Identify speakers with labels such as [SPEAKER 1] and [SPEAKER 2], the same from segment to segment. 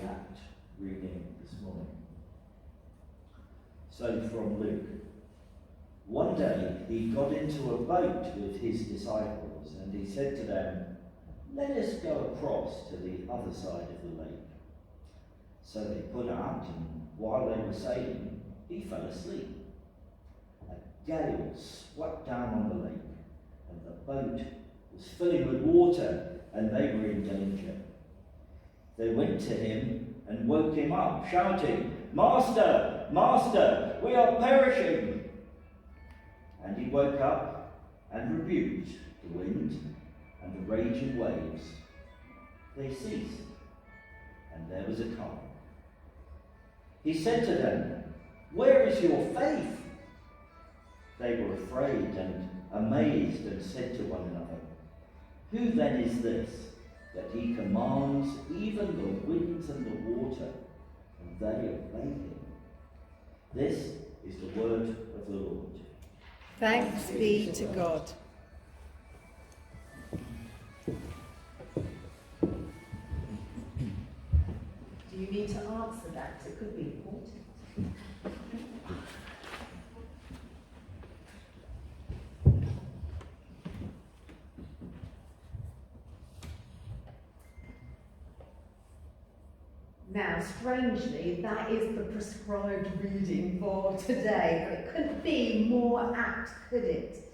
[SPEAKER 1] fact reading this morning. So from Luke. One day he got into a boat with his disciples, and he said to them, "Let us go across to the other side of the lake." So they put out, and while they were sailing, he fell asleep. A gale swept down on the lake, and the boat was filling with water, and they were in danger. They went to him and woke him up, shouting, "Master, Master, we are perishing!" And he woke up and rebuked the wind and the raging waves. They ceased, and there was a calm. He said to them, "Where is your faith?" They were afraid and amazed and said to one another, "Who then is this, that he commands even the winds and the water, and they obey him?" This is the word of the Lord.
[SPEAKER 2] Thanks be to God.
[SPEAKER 3] Do you need to answer that? It could be important. Now, strangely, that is the prescribed reading for today. It couldn't be more apt, could it?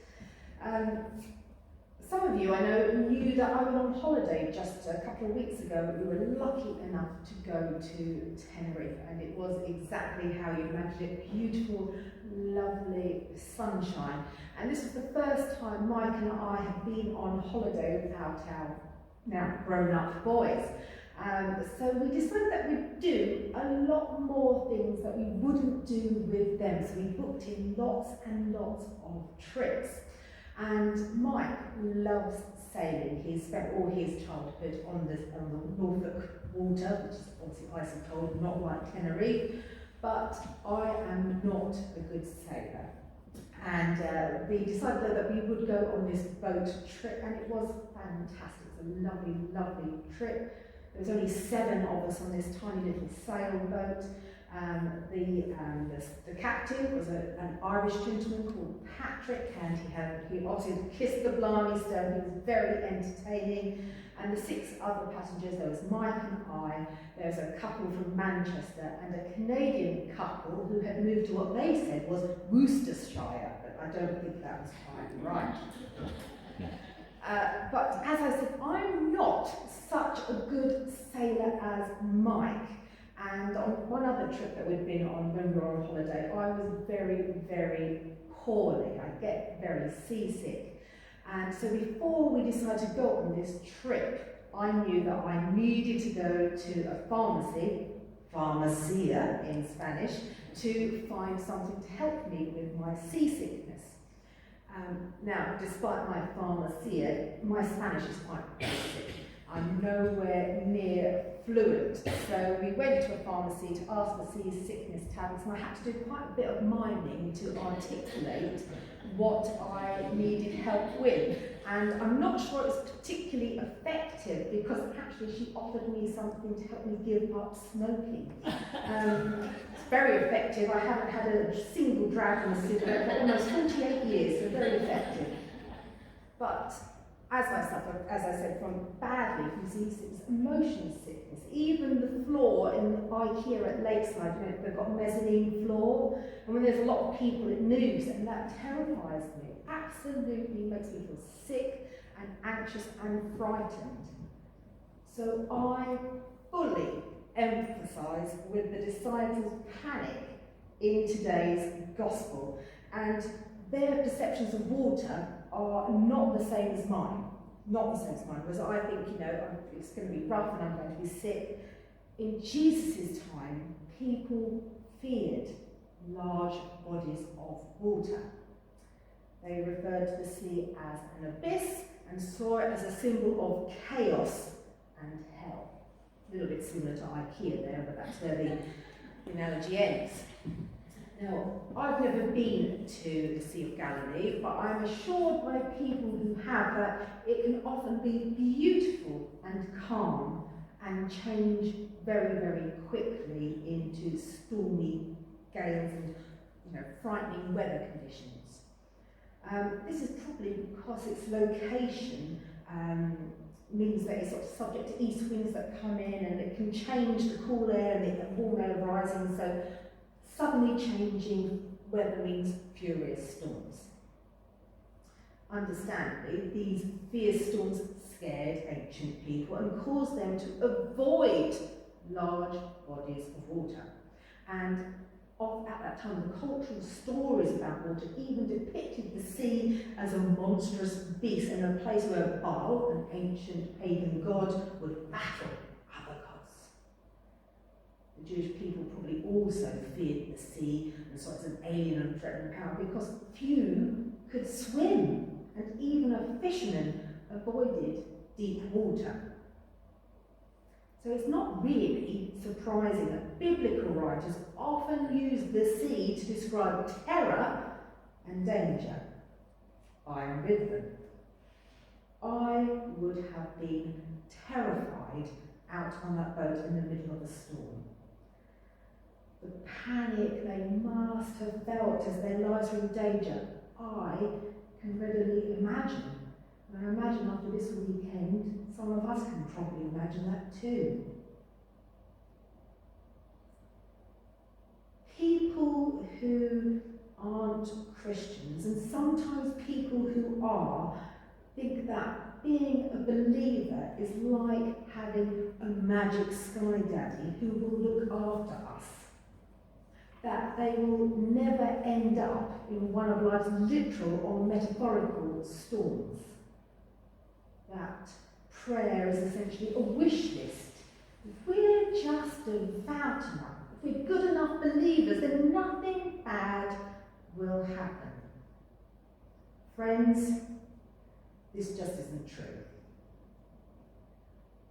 [SPEAKER 3] Some of you, I know, knew that I went on holiday just a couple of weeks ago. We were lucky enough to go to Tenerife, and it was exactly how you imagined it. Beautiful, lovely sunshine. And this was the first time Mike and I have been on holiday without our now grown-up boys. So we decided that we'd do a lot more things that we wouldn't do with them. So we booked in lots and lots of trips. And Mike loves sailing. He spent all his childhood on the Norfolk water, which is obviously ice and cold, not like Tenerife. But I am not a good sailor. And we decided that we would go on this boat trip, and it was fantastic. It was a lovely, lovely trip. There was only 7 of us on this tiny little sailboat. The captain was an Irish gentleman called Patrick, and he obviously kissed the Blarney Stone. He was very entertaining. And the 6 other passengers, there was Mike and I, there was a couple from Manchester, and a Canadian couple who had moved to what they said was Worcestershire, but I don't think that was quite right. But as I said, I'm not such a good sailor as Mike. And on one other trip that we'd been on when we were on holiday, I was very, very poorly. I get very seasick. And so before we decided to go on this trip, I knew that I needed to go to a pharmacy, farmacia in Spanish, to find something to help me with my seasickness. Now, despite my farmacia, my Spanish is quite basic. I'm nowhere near fluent. So we went to a pharmacy to ask for seasickness tablets, and I had to do quite a bit of miming to articulate what I needed help with. And I'm not sure it was particularly effective, because actually she offered me something to help me give up smoking. It's very effective. I haven't had a single drag on a cigarette for almost 48 years, so very effective. But as I suffer, as I said, from seasickness, emotion sickness, even the floor in IKEA at Lakeside, you know, they've got mezzanine floor, and when there's a lot of people it moves, and that terrifies me. Absolutely makes me feel sick and anxious and frightened. So I fully empathise with the disciples' panic in today's gospel, and their perceptions of water are not the same as mine. Not the same as mine, because I think, you know, it's going to be rough and I'm going to be sick. In Jesus' time, people feared large bodies of water. They referred to the sea as an abyss and saw it as a symbol of chaos and hell. A little bit similar to IKEA there, but that's where the analogy ends. Now, I've never been to the Sea of Galilee, but I'm assured by people who have that it can often be beautiful and calm and change very, very quickly into stormy gales and frightening weather conditions. This is probably because its location means that it's sort of subject to east winds that come in, and it can change the cool air and the warm air rising, so suddenly changing weather means furious storms. Understandably, these fierce storms scared ancient people and caused them to avoid large bodies of water. And at that time, the cultural stories about water even depicted the sea as a monstrous beast and a place where Baal, an ancient pagan god, would battle other gods. The Jewish people probably also feared the sea and saw it as an alien and threatening power because few could swim, and even a fisherman avoided deep water. So it's not really surprising that biblical writers often use the sea to describe terror and danger. I am with them. I would have been terrified out on that boat in the middle of a storm. The panic they must have felt as their lives were in danger, I can readily imagine. And I imagine after this weekend, some of us can probably imagine that too. People who aren't Christians, and sometimes people who are, think that being a believer is like having a magic sky daddy who will look after us. That they will never end up in one of life's literal or metaphorical storms. That prayer is essentially a wish list. If we're just devout enough, if we're good enough believers, then nothing bad will happen. Friends, this just isn't true.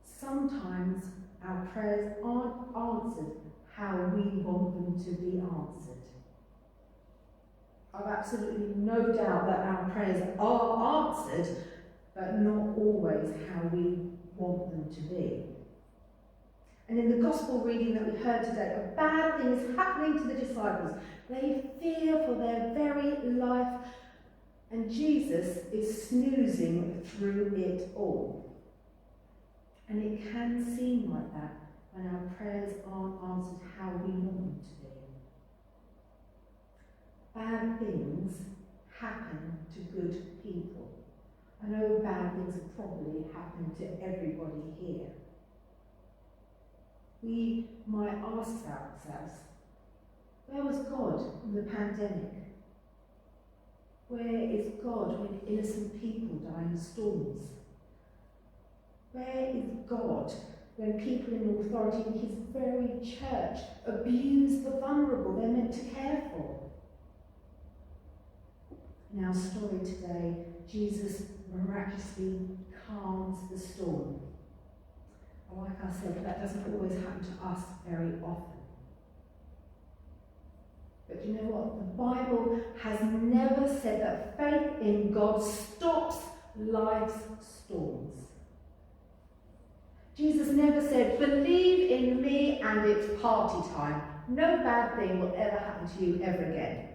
[SPEAKER 3] Sometimes our prayers aren't answered how we want them to be answered. I've absolutely no doubt that our prayers are answered, but not always how we want them to be. And in the gospel reading that we heard today, a bad thing is happening to the disciples. They fear for their very life, and Jesus is snoozing through it all. And it can seem like that when our prayers aren't answered how we want them to be. Bad things happen to good people. I know bad things have probably happened to everybody here. We might ask ourselves, where was God in the pandemic? Where is God when innocent people die in storms? Where is God when people in authority in his very church abuse the vulnerable they're meant to care for? In our story today, Jesus miraculously calms the storm. But like I said, that doesn't always happen to us very often. But you know what? The Bible has never said that faith in God stops life's storms. Jesus never said, believe in me and it's party time. No bad thing will ever happen to you ever again.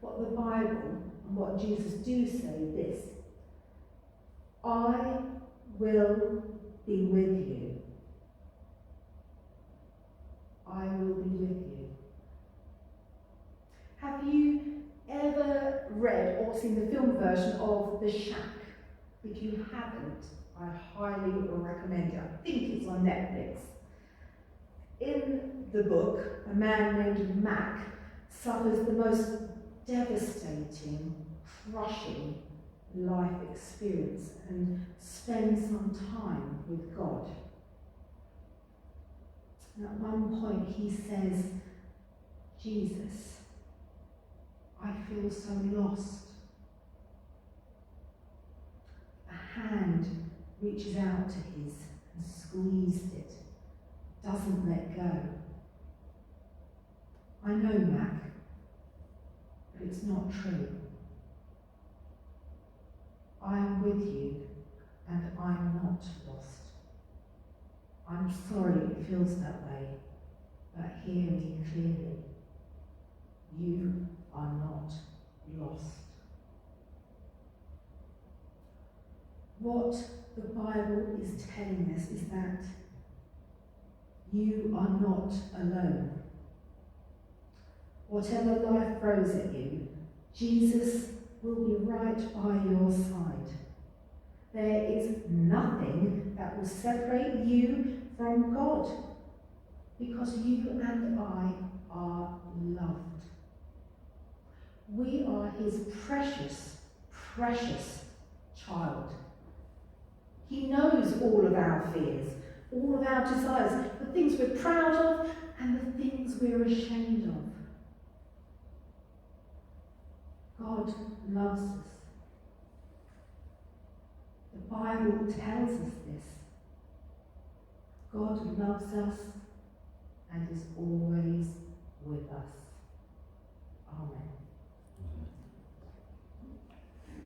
[SPEAKER 3] What the Bible and what Jesus do say is this: I will be with you. I will be with you. Have you ever read or seen the film version of The Shack? If you haven't, I highly recommend it. I think it's on Netflix. In the book, a man named Mac suffers the most devastating, crushing life experience and spends some time with God. And at one point he says, Jesus, I feel so lost. A hand reaches out to his and squeezed it, doesn't let go. I know, Mac, but it's not true. I am with you and I'm not lost. I'm sorry it feels that way, but hear me clearly. You are not lost. What the Bible is telling us is that you are not alone. Whatever life throws at you, Jesus will be right by your side. There is nothing that will separate you from God, because you and I are loved. We are his precious, precious child. He knows all of our fears, all of our desires, the things we're proud of and the things we're ashamed of. God loves us. The Bible tells us this. God loves us and is always with us.